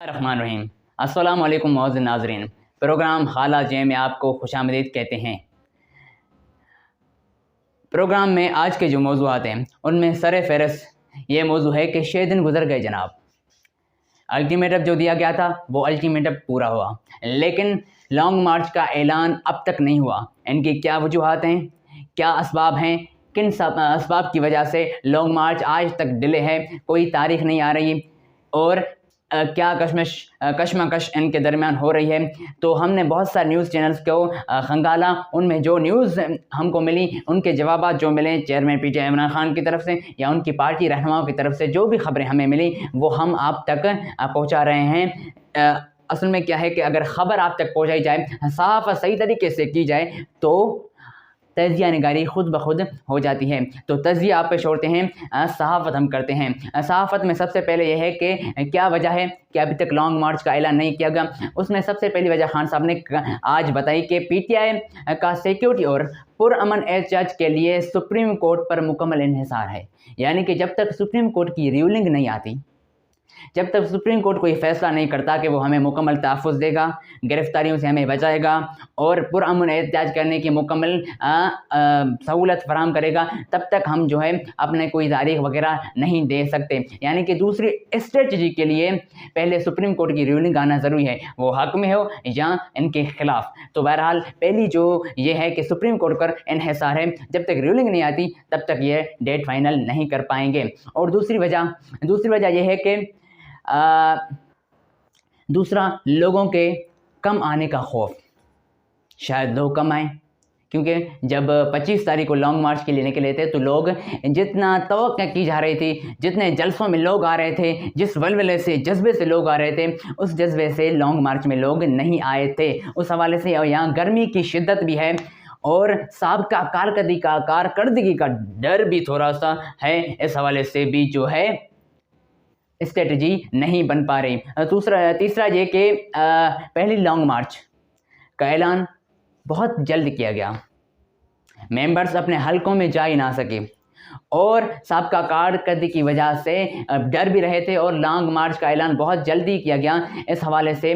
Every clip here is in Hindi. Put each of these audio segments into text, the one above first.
रहमान रहीम। अस्सलाम वालेकुम मौज़ूद नाज़रीन, प्रोग्राम हाला जे में आपको खुशामदीद कहते हैं। प्रोग्राम में आज के जो मौज़ूआत हैं उनमें सर फ़हरिस्त ये मौजू है कि 6 दिन गुजर गए जनाब। अल्टीमेटम जो दिया गया था वो अल्टीमेटम पूरा हुआ, लेकिन लॉन्ग मार्च का ऐलान अब तक नहीं हुआ। इनकी क्या वजूहात हैं, क्या असबाब हैं, किन असबाब की वजह से लॉन्ग मार्च आज तक डिले है, कोई तारीख नहीं आ रही और क्या कशमकश इनके दरमियान हो रही है। तो हमने बहुत सारे न्यूज़ चैनल्स को खंगाला, उनमें जो न्यूज़ हमको मिली, उनके जवाब जो मिले चेयरमैन पीटीआई इमरान खान की तरफ से या उनकी पार्टी रहनुमाओं की तरफ से, जो भी खबरें हमें मिली वो हम आप तक पहुंचा रहे हैं। असल में क्या है कि अगर ख़बर आप तक पहुंचाई जाए, साफ और सही तरीके से की जाए, तो तजिया निगारी खुद ब खुद हो जाती है। तो तजिया आप पे छोड़ते हैं, सहाफ़त हम करते हैं। सहाफ़त में सबसे पहले यह है कि क्या वजह है कि अभी तक लॉन्ग मार्च का ऐलान नहीं किया गया। उसमें सबसे पहली वजह खान साहब ने आज बताई कि पीटीआई का सिक्योरिटी और पुरअमन एहतजाज के लिए सुप्रीम कोर्ट पर मुकम्मल इन्हिसार है। यानी कि जब तक सुप्रीम कोर्ट की रूलिंग नहीं आती, जब तक सुप्रीम कोर्ट कोई फ़ैसला नहीं करता कि वो हमें मुकम्मल तहफ़्फ़ुज़ देगा, गिरफ़्तारियों से हमें बचाएगा और पुरअमन एहतजाज करने की मुकम्मल सहूलत फ़राहम करेगा, तब तक हम जो है अपने कोई तारीख़ वग़ैरह नहीं दे सकते। यानी कि दूसरी स्ट्रेटजी के लिए पहले सुप्रीम कोर्ट की रूलिंग आना ज़रूरी है, वो हक़ में हो या इनके ख़िलाफ़। तो बहरहाल पहली जो ये है कि सुप्रीम कोर्ट पर इन्हिसार है, जब तक रूलिंग नहीं आती तब तक ये डेट फ़ाइनल नहीं कर पाएंगे। और दूसरी वजह यह है कि दूसरा, लोगों के कम आने का खौफ। शायद लोग कम आए, क्योंकि जब 25 तारीख को लॉन्ग मार्च के लिए निकले थे तो लोग जितना तवक्को की जा रही थी, जितने जलसों में लोग आ रहे थे, जिस वलवले से जज्बे से लोग आ रहे थे, उस जज्बे से लॉन्ग मार्च में लोग नहीं आए थे। उस हवाले से यहाँ गर्मी की शिद्दत भी है और साबका कारकर्दगी का डर भी थोड़ा सा है। इस हवाले से भी जो है स्ट्रेटजी नहीं बन पा रही। तीसरा ये कि पहली लॉन्ग मार्च का ऐलान बहुत जल्द किया गया, मेंबर्स अपने हलकों में जा ही ना सके और साबका कारकर्दगी की वजह से डर भी रहे थे और लॉन्ग मार्च का ऐलान बहुत जल्दी किया गया। इस हवाले से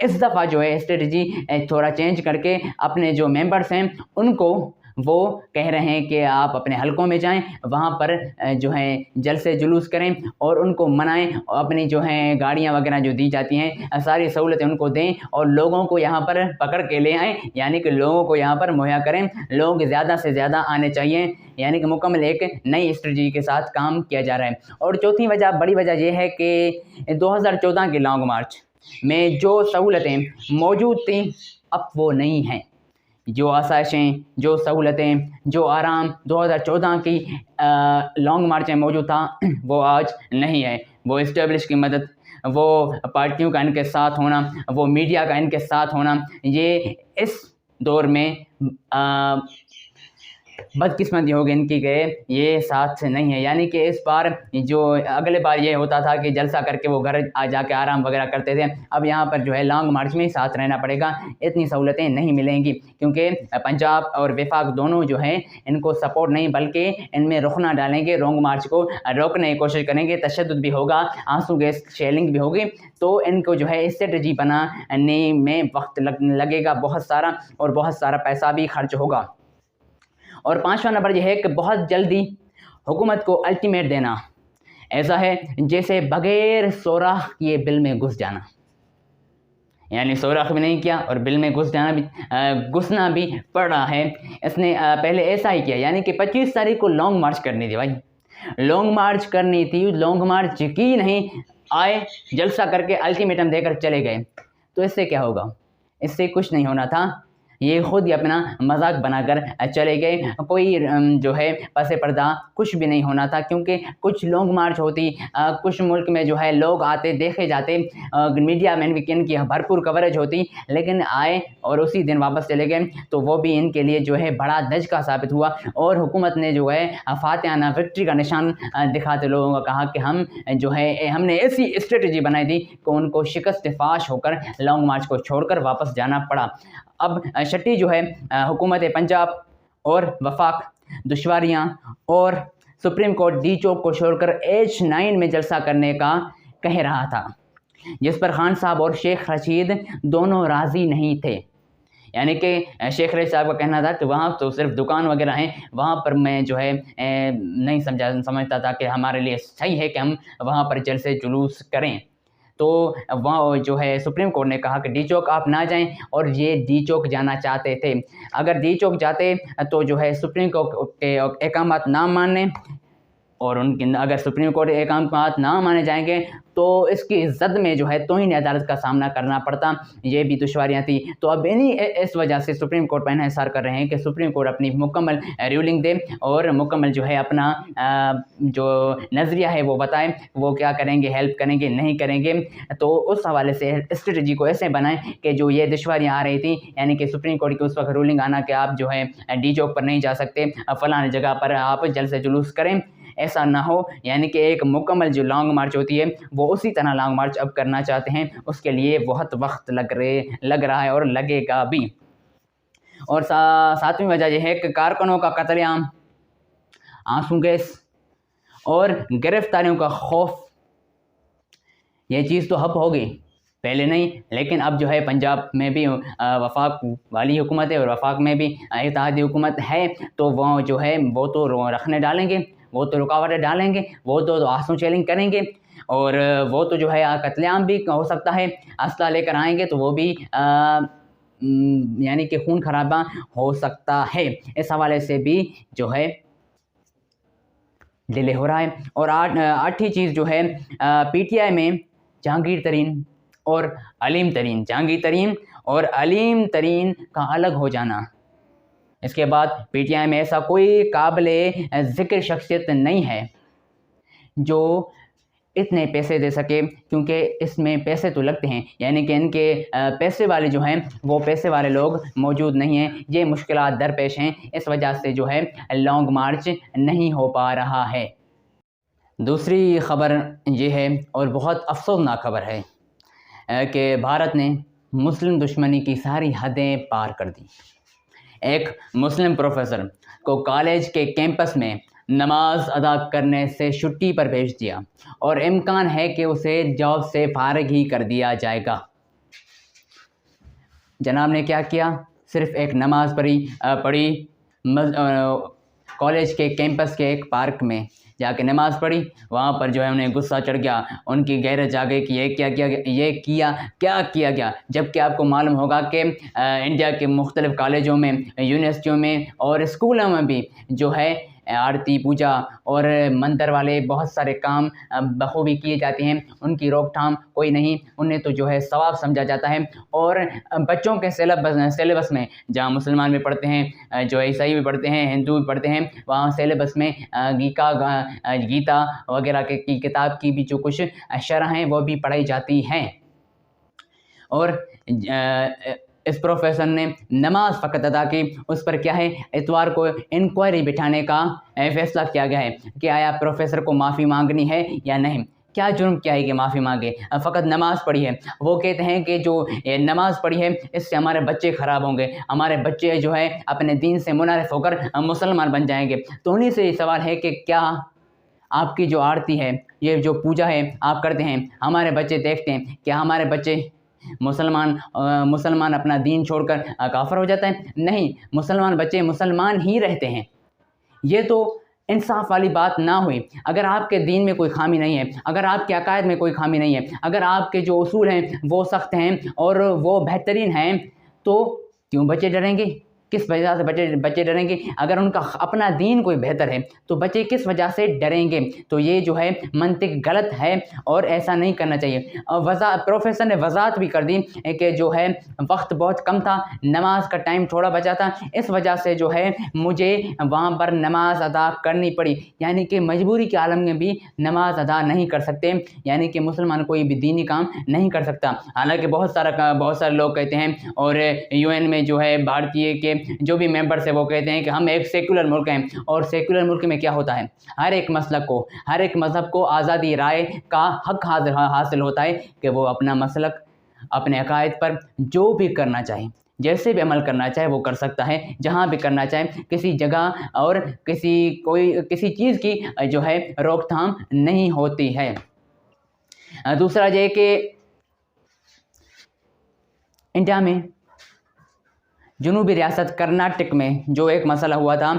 इस दफ़ा जो है स्ट्रेटजी थोड़ा चेंज करके अपने जो मेंबर्स हैं उनको वो कह रहे हैं कि आप अपने हलकों में जाएं, वहाँ पर जो है जलसे जुलूस करें और उनको मनाएं, अपनी जो है गाड़ियाँ वगैरह जो दी जाती हैं सारी सहूलतें उनको दें और लोगों को यहाँ पर पकड़ के ले आएँ, यानी कि लोगों को यहाँ पर मुहैया करें। लोग ज़्यादा से ज़्यादा आने चाहिए, यानी कि मुकम्मल एक नई स्ट्रेटजी के साथ काम किया जा रहा है। और चौथी वजह, बड़ी वजह यह है कि 2014 के लॉन्ग मार्च में जो सहूलतें मौजूद थीं अब वो नहीं हैं। जो आसाइशें, जो सहूलतें, जो आराम 2014 की लॉन्ग मार्च में मौजूद था वो आज नहीं है। वो इस्टेब्लिश की मदद, वो पार्टियों का इनके साथ होना, वो मीडिया का इनके साथ होना, ये इस दौर में बदकिस्मती होगी इनकी गए ये साथ नहीं है। यानी कि इस बार जो अगले बार ये होता था कि जलसा करके वो घर आ जाके आराम वगैरह करते थे, अब यहाँ पर जो है लॉन्ग मार्च में ही साथ रहना पड़ेगा। इतनी सहूलतें नहीं मिलेंगी क्योंकि पंजाब और वफाक दोनों जो हैं इनको सपोर्ट नहीं बल्कि इनमें रुख ना डालेंगे, लॉन्ग मार्च को रोकने की कोशिश करेंगे, तशद्दुद भी होगा, आंसू गैस शेलिंग भी होगी। तो इनको जो है स्ट्रेटजी बनाने में वक्त लगेगा बहुत सारा और बहुत सारा पैसा भी खर्च होगा। और पांचवा नंबर यह है कि बहुत जल्दी हुकूमत को अल्टीमेट देना, ऐसा है जैसे बगैर सोराख किए बिल में घुस जाना, यानी सोराख भी नहीं किया और बिल में घुसना भी पड़ रहा है। इसने पहले ऐसा ही किया, यानी कि 25 तारीख को लॉन्ग मार्च करनी थी भाई, लॉन्ग मार्च करनी थी, लॉन्ग मार्च की नहीं, आए जलसा करके अल्टीमेटम देकर चले गए। तो इससे क्या होगा? इससे कुछ नहीं होना था, ये खुद ही अपना मजाक बनाकर चले गए। कोई जो है पसे पर्दा कुछ भी नहीं होना था, क्योंकि कुछ लॉन्ग मार्च होती, कुछ मुल्क में जो है लोग आते देखे जाते, मीडिया में इनकी भरपूर कवरेज होती, लेकिन आए और उसी दिन वापस चले गए। तो वो भी इनके लिए जो है बड़ा धचका साबित हुआ और हुकूमत ने जो है फातिहाना विक्ट्री का निशान दिखाते लोगों को कहा कि हम जो है हमने ऐसी स्ट्रेटजी बनाई थी कि उनको शिकस्त फाश होकर लॉन्ग मार्च को छोड़कर वापस जाना पड़ा। अब छठी जो है हुकूमत पंजाब और वफाक दुश्वारियाँ और सुप्रीम कोर्ट डी चौक को छोड़कर H9 में जलसा करने का कह रहा था। जिस पर खान साहब और शेख रशीद दोनों राज़ी नहीं थे। यानी कि शेख रशीद साहब का कहना था कि वहाँ तो सिर्फ दुकान वगैरह हैं, वहाँ पर मैं जो है नहीं समझता था कि हमारे लिए सही है कि हम वहाँ पर जलसे जुलूस करें। तो वहाँ जो है सुप्रीम कोर्ट ने कहा कि डी चौक आप ना जाएं, और ये डी चौक जाना चाहते थे। अगर डी चौक जाते तो जो है सुप्रीम कोर्ट के अहकामात ना मानने, और उनकी अगर सुप्रीम कोर्ट अहकामात ना माने जाएंगे तो इसकी जद में जो है तौहीन अदालत का सामना करना पड़ता, ये भी दुश्वारियाँ थी। तो अब इस वजह से सुप्रीम कोर्ट पर इंहिसार कर रहे हैं कि सुप्रीम कोर्ट अपनी मुकम्मल रूलिंग दे और मुकम्मल जो है अपना जो नज़रिया है वो बताएं, वो क्या करेंगे, हेल्प करेंगे नहीं करेंगे। तो उस हवाले से स्ट्रेटजी को ऐसे बनाएं कि जो ये दुश्वारियाँ आ रही थी, यानी कि सुप्रीम कोर्ट की उस वक्त रूलिंग आना कि आप जो है डी चौक पर नहीं जा सकते, फ़लानी जगह पर आप जलसे जुलूस करें, ऐसा ना हो। यानी कि एक मुकम्मल जो लॉन्ग मार्च होती है वो उसी तरह लॉन्ग मार्च अब करना चाहते हैं, उसके लिए बहुत वक्त लग रहा है और लगेगा भी। और सातवीं वजह यह है कि कारकुनों का कत्लेआम, आंसू गैस और गिरफ्तारियों का खौफ, ये चीज़ तो हब हो गई, पहले नहीं लेकिन अब जो है पंजाब में भी वफाक वाली हुकूमत है और वफाक में भी इत्तेहादी हुकूमत है, तो वो जो है वो तो रखने डालेंगे, वो तो रुकावटें डालेंगे, वो तो आंसू चेलिंग करेंगे, और वो तो जो है कत्लेआम भी हो सकता है, असला लेकर आएंगे तो वो भी यानी कि खून खराबा हो सकता है। इस हवाले से भी जो है डिले हो रहा है। और आठवीं चीज़ जो है पीटीआई में जहांगीर तरीन और अलीम तरीन, जहांगीर तरीन और अलीम तरीन का अलग हो जाना। इसके बाद पीटीआई में ऐसा कोई काबिले ज़िक्र शख्सियत नहीं है जो इतने पैसे दे सके, क्योंकि इसमें पैसे तो लगते हैं, यानी कि इनके पैसे वाले जो हैं वो पैसे वाले लोग मौजूद नहीं हैं, ये मुश्किलात दरपेश हैं, इस वजह से जो है लॉन्ग मार्च नहीं हो पा रहा है। दूसरी ख़बर ये है और बहुत अफसोसनाक खबर है कि भारत ने मुस्लिम दुश्मनी की सारी हदें पार कर दी। एक मुस्लिम प्रोफेसर को कॉलेज के कैंपस में नमाज अदा करने से छुट्टी पर भेज दिया और इम्कान है कि उसे जॉब से फारिग ही कर दिया जाएगा। जनाब ने क्या किया, सिर्फ एक नमाज पढ़ी कॉलेज के कैंपस के एक पार्क में जाके नमाज़ पढ़ी, वहाँ पर जो है उन्हें गुस्सा चढ़ गया, उनकी गैरत जागे कि क्या किया गया, जबकि आपको मालूम होगा कि इंडिया के मुख्तलिफ़ कॉलेजों में, यूनिवर्सिटियों में और स्कूलों में भी जो है आरती पूजा और मंदिर वाले बहुत सारे काम बखूबी किए जाते हैं, उनकी रोकथाम कोई नहीं, उन्हें तो जो है सवाब समझा जाता है। और बच्चों के सिलेबस में जहाँ मुसलमान भी पढ़ते हैं, जो ईसाई भी पढ़ते हैं, हिंदू भी पढ़ते हैं, वहाँ सिलेबस में गीता वगैरह की किताब की भी जो कुछ शरह हैं वो भी पढ़ाई जाती हैं। और इस प्रोफेसर ने नमाज फ़कत अदा की, उस पर क्या है इतवार को इंक्वायरी बिठाने का फैसला किया गया है कि आया प्रोफेसर को माफ़ी मांगनी है या नहीं। क्या जुर्म क्या है कि माफ़ी मांगे, फ़कत नमाज़ पढ़ी है। वो कहते हैं कि जो नमाज़ पढ़ी है इससे हमारे बच्चे ख़राब होंगे, हमारे बच्चे जो है अपने दीन से मुनारिफ होकर मुसलमान बन जाएंगे। तो उन्हीं से सवाल है कि क्या आपकी जो आरती है, ये जो पूजा है आप करते हैं, हमारे बच्चे देखते हैं, क्या हमारे बच्चे मुसलमान अपना दीन छोड़कर काफिर हो जाता है? नहीं, मुसलमान बच्चे मुसलमान ही रहते हैं। ये तो इंसाफ वाली बात ना हुई। अगर आपके दीन में कोई खामी नहीं है, अगर आपके अकायद में कोई खामी नहीं है, अगर आपके जो उसूल हैं वो सख्त हैं और वो बेहतरीन हैं, तो क्यों बच्चे डरेंगे? किस वजह से बच्चे डरेंगे? अगर उनका अपना दीन कोई बेहतर है तो बच्चे किस वजह से डरेंगे? तो ये जो है मंतिक गलत है और ऐसा नहीं करना चाहिए। प्रोफेसर ने वजाहत भी कर दी कि जो है वक्त बहुत कम था, नमाज का टाइम थोड़ा बचा था, इस वजह से जो है मुझे वहाँ पर नमाज अदा करनी पड़ी। यानी कि मजबूरी के आलम में भी नमाज अदा नहीं कर सकते, यानी कि मुसलमान कोई भी दीनी काम नहीं कर सकता। हालांकि बहुत सारे लोग कहते हैं, और UN में जो है भारतीय के जो भी मेंबर्स है वो कहते हैं कि हम एक सेकुलर मुल्क हैं, और सेकुलर मुल्क में क्या होता है, हर एक मसलक को, हर एक मज़हब को आज़ादी राय का हक हासिल होता है कि वो अपना मसलक, अपने अकायद पर जो भी करना चाहे, जैसे भी अमल करना चाहे वो कर सकता है, जहाँ भी करना चाहे, किसी जगह और किसी चीज़ की जो है रोकथाम नहीं होती है। दूसरा ये कि इंडिया में जनूबी रियासत कर्नाटक में जो एक मसला हुआ था,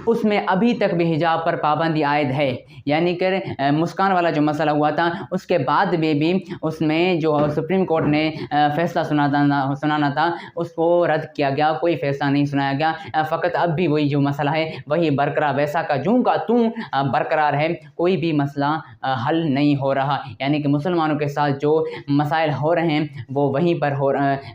उसमें अभी तक भी हिजाब पर पाबंदी आयद है। यानी कि मुस्कान वाला जो मसला हुआ था उसके बाद में भी उसमें जो सुप्रीम कोर्ट ने फैसला सुनाना था उसको रद्द किया गया, कोई फैसला नहीं सुनाया गया। फ़कत अब भी वही जो मसला है वही बरकरार, वैसा का जूं का तूं बरकरार है, कोई भी मसला हल नहीं हो रहा। यानी कि मुसलमानों के साथ जो मसाइल हो रहे हैं वो वहीं पर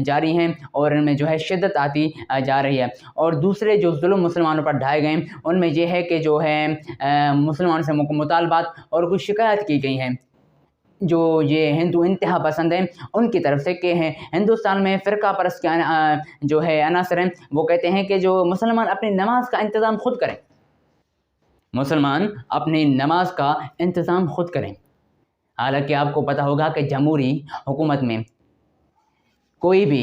जारी हैं और उनमें जो है शिद्दत आती जा रही है। और दूसरे जो जुल्म मुसलमानों पर ढाए गए उनमें यह है कि जो है मुसलमानों से मुतालबात और कुछ शिकायत की गई हैं जो ये हिंदू इंतहा पसंद हैं उनकी तरफ से कि हैं हिंदुस्तान में फ़िरका परस्त के जो है अनासर हैं, वो कहते हैं कि जो मुसलमान अपनी नमाज का इंतज़ाम खुद करें, मुसलमान अपनी नमाज का इंतज़ाम खुद करें। हालांकि आपको पता होगा कि जमहूरी हुकूमत में कोई भी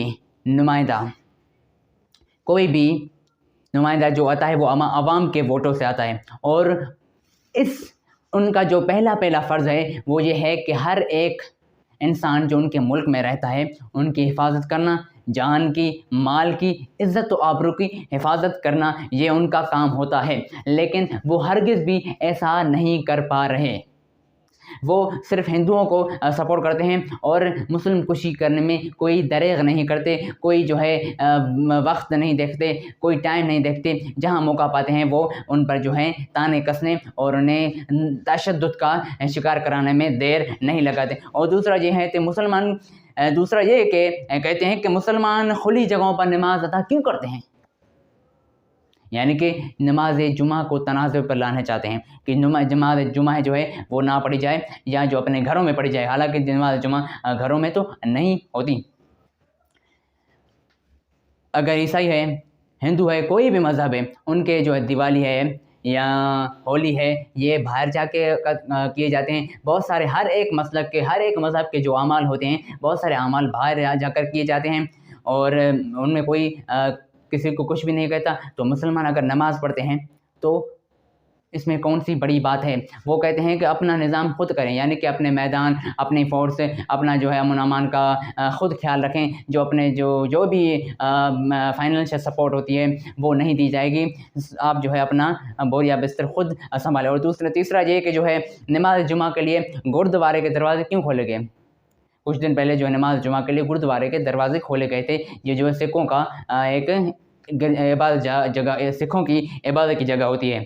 नुमाइंदा जो आता है वो अवाम के वोटों से आता है और उनका जो पहला फ़र्ज़ है वो ये है कि हर एक इंसान जो उनके मुल्क में रहता है उनकी हिफाजत करना, जान की, माल की, इज़्ज़त व आबरू की हिफाजत करना, ये उनका काम होता है। लेकिन वो हरगिज़ भी ऐसा नहीं कर पा रहे। वो सिर्फ हिंदुओं को सपोर्ट करते हैं और मुस्लिम कुशी करने में कोई दरेग नहीं करते, कोई जो है वक्त नहीं देखते, कोई टाइम नहीं देखते। जहां मौका पाते हैं वो उन पर जो है ताने कसने और उन्हें तशद्दुद का शिकार कराने में देर नहीं लगाते। और दूसरा ये है कि दूसरा ये कि कहते हैं कि मुसलमान खुली जगहों पर नमाज अता क्यों करते हैं, यानी कि नमाज जुमा को तनाज़े पर लाना चाहते हैं कि नमाज जुमा जो है वो ना पढ़ी जाए या जो अपने घरों में पढ़ी जाए। हालांकि नमाज जुमा घरों में तो नहीं होती। अगर ईसाई है, हिंदू है, कोई भी मज़हब है, उनके जो है दिवाली है या होली है ये बाहर जाके किए जाते हैं। बहुत सारे हर एक मज़हब के जो अमाल होते हैं बहुत सारे अमाल बाहर जाकर किए जाते हैं और उनमें कोई किसी को कुछ भी नहीं कहता। तो मुसलमान अगर नमाज़ पढ़ते हैं तो इसमें कौन सी बड़ी बात है। वो कहते हैं कि अपना निज़ाम खुद करें, यानी कि अपने मैदान, अपनी फ़ोर्स, अपना जो है अमन अमान का ख़ुद ख्याल रखें। जो अपने जो भी फाइनेंशियल सपोर्ट होती है वो नहीं दी जाएगी। आप जो है अपना बोरिया बिस्तर खुद संभालें। और तीसरा ये कि जो है नमाज जुमा के लिए गुरुद्वारे के दरवाजे क्यों खोले गए। कुछ दिन पहले जो है नमाज जुमा के लिए गुरुद्वारे के दरवाजे खोले गए थे। ये जो है सिखों का एक इबादत जगह, सिखों की इबादत की जगह होती है।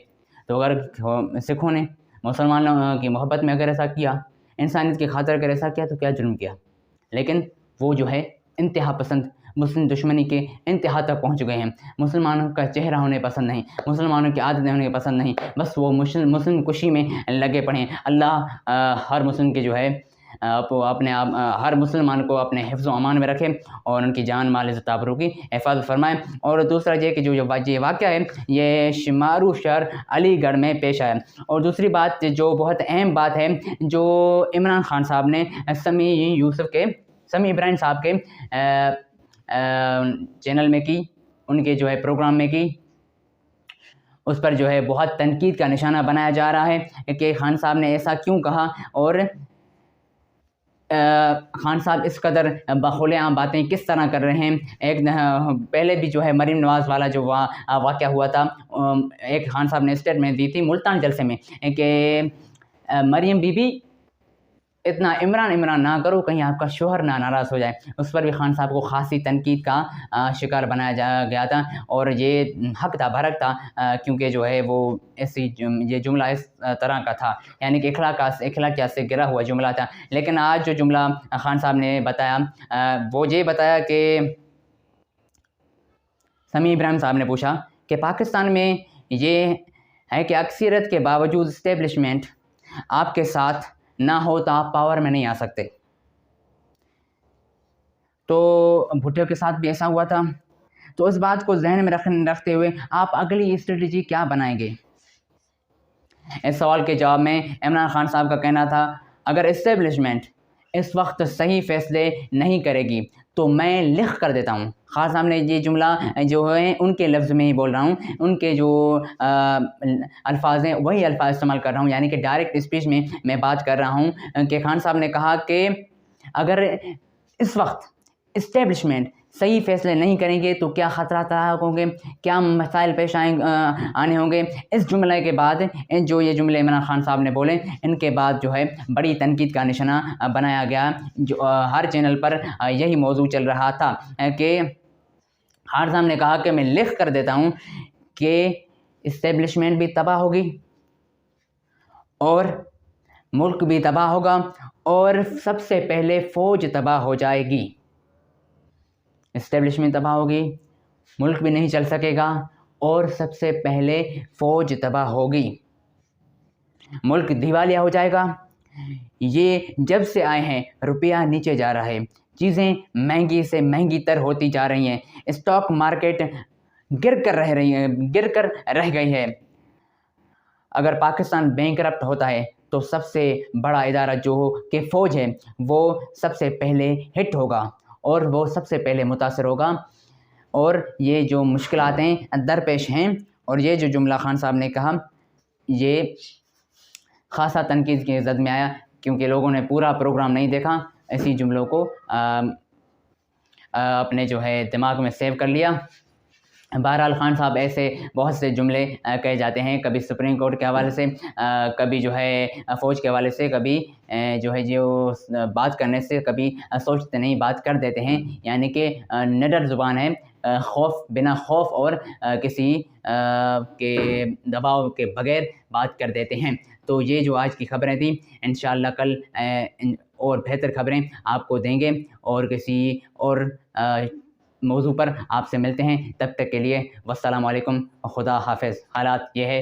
तो अगर सिखों ने मुसलमानों की मोहब्बत में अगर ऐसा किया, इंसानियत की खातिर अगर ऐसा किया तो क्या जुर्म किया। लेकिन वो जो है इंतहा पसंद, मुस्लिम दुश्मनी के इंतहा तक पहुँच गए हैं। मुसलमानों का चेहरा उन्हें पसंद नहीं, मुसलमानों की आदतें उन्हें पसंद नहीं, बस वो मुस्लिम कुशी में लगे पड़े हैं। अल्लाह हर मुस्लिम के जो है हर मुसलमान को अपने हिफ्ज़ व अमान में रखे और उनकी जान माल इज़्ज़त आबरू की हिफाजत फरमाए। और दूसरा ये कि जो वाक़या है ये शुमारू शहर अलीगढ़ में पेश आया। और दूसरी बात जो बहुत अहम बात है जो इमरान खान साहब ने समी इब्राहिम साहब के चैनल में की, उनके जो है प्रोग्राम में की, उस पर जो है बहुत तनकीद का निशाना बनाया जा रहा है कि खान साहब ने ऐसा क्यों कहा। और खान साहब इस कदर बखुलेआम बातें किस तरह कर रहे हैं। एक पहले भी जो है मरीम नवाज़ वाला जो वाक़या हुआ था, एक खान साहब ने स्टेटमेंट दी थी मुल्तान जलसे में कि मरीम बीबी इतना इमरान ना करो कहीं आपका शोहर ना नाराज़ हो जाए। उस पर भी खान साहब को ख़ासी तनकीद का शिकार बनाया गया था और ये हक था भरक था क्योंकि जो है वो ये जुमला इस तरह का था, यानी कि इखलाकियात से गिरा हुआ जुमला था। लेकिन आज जो जुमला खान साहब ने बताया वो ये बताया कि समी इब्राहिम साहब ने पूछा कि पाकिस्तान में ये है कि अक्सरियत के बावजूद इस्टेब्लिशमेंट आपके साथ ना हो तो आप पावर में नहीं आ सकते। तो भुट्टो के साथ भी ऐसा हुआ था। तो इस बात को जहन में रखते हुए आप अगली स्ट्रेटजी क्या बनाएंगे। इस सवाल के जवाब में इमरान खान साहब का कहना था अगर इस्टेब्लिशमेंट इस वक्त सही फैसले नहीं करेगी तो मैं लिख कर देता हूँ। खास साहब ने ये जुमला जो है उनके लफ्ज़ में ही बोल रहा हूँ, उनके जो अल्फाज हैं वही अल्फाज इस्तेमाल कर रहा हूँ, यानी कि डायरेक्ट स्पीच में मैं बात कर रहा हूँ कि खान साहब ने कहा कि अगर इस वक्त इस्टेब्लिशमेंट सही फैसले नहीं करेंगे तो क्या ख़तरात होंगे, क्या मसाइल पेश आने होंगे। इस जुमले के बाद जो ये जुमले इमरान खान साहब ने बोले, इनके बाद जो है बड़ी तनकीद का निशाना बनाया गया। जो हर चैनल पर यही मौजू चल रहा था कि खान साहब ने कहा कि मैं लिख कर देता हूँ कि इस्टेब्लिशमेंट भी तबाह होगी और मुल्क भी तबाह होगा और सबसे पहले फ़ौज तबाह हो जाएगी। इस्टेब्लिशमेंट तबाह होगी, मुल्क भी नहीं चल सकेगा और सबसे पहले फ़ौज तबाह होगी, मुल्क दिवालिया हो जाएगा। ये जब से आए हैं रुपया नीचे जा रहा है, चीज़ें महंगी से महंगी तर होती जा रही हैं, स्टॉक मार्केट गिर कर रह गई है। अगर पाकिस्तान बैंकरप्ट होता है तो सबसे बड़ा इदारा जो कि फ़ौज है वो सबसे पहले हिट होगा और वो सबसे पहले मुतासर होगा। और ये जो मुश्किलातें दरपेश हैं और ये जो जुमला खान साहब ने कहा, ये ख़ासा तनकीद की ज़द में आया क्योंकि लोगों ने पूरा प्रोग्राम नहीं देखा, ऐसी जुमलों को अपने जो है दिमाग में सेव कर लिया। बहरहाल खान साहब ऐसे बहुत से जुमले कहे जाते हैं, कभी सुप्रीम कोर्ट के हवाले से, कभी जो है फ़ौज के हवाले से, कभी जो है जो बात करने से कभी सोचते नहीं बात कर देते हैं। यानी कि निडर ज़ुबान है, बिना खौफ और किसी के दबाव के बगैर बात कर देते हैं। तो ये जो आज की ख़बरें थी, इंशाअल्लाह कल और बेहतर ख़बरें आपको देंगे और किसी और मौजू पर आपसे मिलते हैं। तब तक के लिए वस्सलाम वालेकुम, खुदा हाफ़िज़। हालात ये है